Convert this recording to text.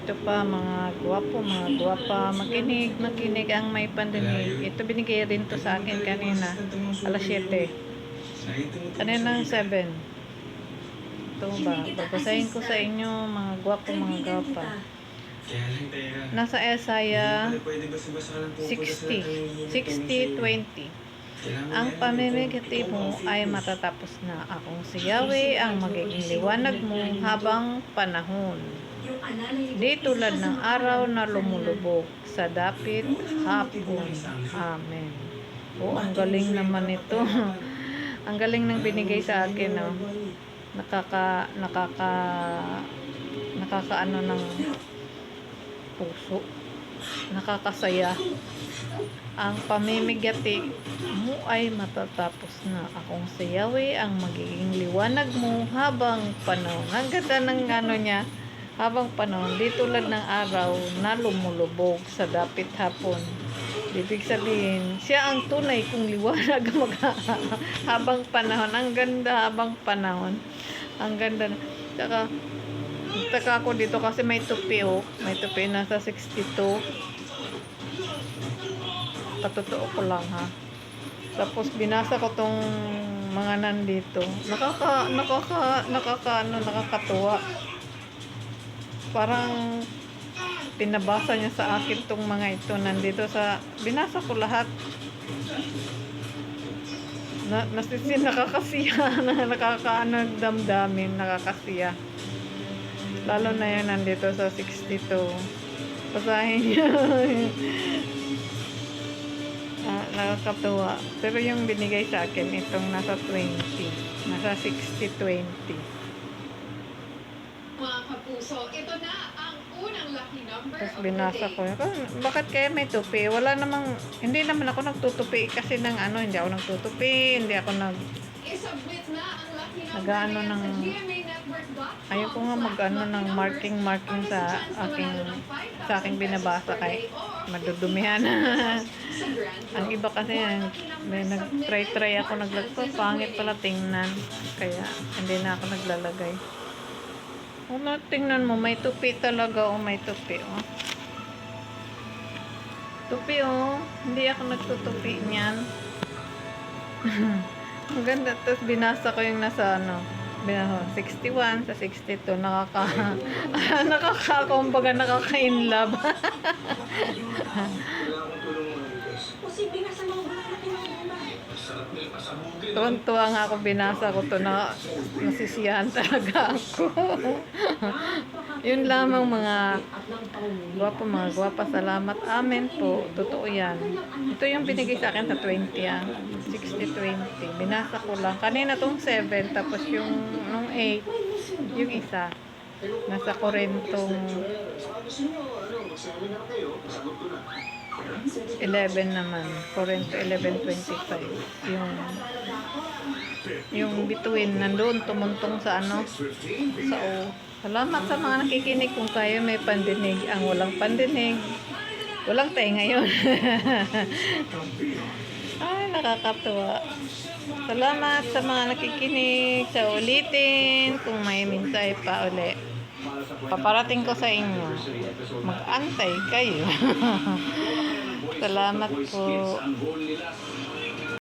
Ito pa mga gwapo, mga gwapa. Makinig ang may pandinig. Ito binigay rin to sa akin kanina. Alas 7. Kaninang 7. Ito ba? Babasahin ko sa inyo mga gwapo, mga gwapa. Nasa Isaiah 60:20. Ang pamimigati mo ay matatapos na. Akong si Yahweh ang magiging liwanag mo habang panahon. Di tulad ng araw na lumulubog sa dapit hapon. Amen. Oh, ang galing naman ito. Ang galing ng binigay sa akin, no? Nakakaano ng puso. Nakakasaya. Ang pamimigati mo ay matatapos na. Akong si Yahweh ang magiging liwanag mo habang panahon. Ang ganda ng ano niya, habang panahon. Di tulad ng araw na lumulubog sa dapit hapon. Ibig sabihin, siya ang tunay kong liwanag habang panahon. Ang ganda habang panahon. Ang ganda. Taka ako dito kasi may tupi, oh. May tupi nasa 62. Patotoo ko lang, ha. Tapos binasa ko tong mga nandito. Nakakatuwa. Parang pinabasa niya sa akin tong mga ito nandito sa binasa ko lahat. Nakakasiya, damdamin, nakakasiya. Lalo na yan nandito sa 62. Basahin niya. Nakakatuwa. Pero yung binigay sa akin, itong nasa 20. Nasa 60-20. Mga kapuso, ito na ang unang lucky number Tapos of binasa the ko. day. Bakit kaya may tupi? Wala namang, hindi naman ako nagtutupi kasi ng ano, hindi ako nagtutupi, hindi ako I-submit na ang lucky number nag-ano na yan ng, sa gmanetwork.com. ayoko nga mag-ano ng marking sa aking binabasa kay madudumihan. Ang iba kasi may nag-try ako naglagay, pangit pala tingnan, kaya hindi na ako naglalagay. Tingnan mo, may tupi talaga, may tupi, tupi, hindi ako nagtutupi niyan. Ang ganda. Tapos binasa ko yung nasa 61 sa 62. Kumbaga nakaka-inlove. Tuwan-tuwa nga ako, binasa ko to, nasisiyahan talaga ako. Yun lamang mga gwapa, salamat. Amen po. Totoo yan. Ito yung binigay sa akin sa 20, 60-20. Binasa ko lang. Kanina tong 7, tapos yung nung 8, yung isa. Nasa Korintong 11 naman. Korinto 11:25. Yung between, nandoon tumuntong sa sa O. Salamat sa mga nakikinig. Kung kayo may pandinig, ang walang pandinig, walang tayo ngayon. Ay, nakakatuwa. Salamat sa mga nakikinig. Sa ulitin, kung may minsay pa uli, paparating ko sa inyo. Mag-antay kayo. Salamat po.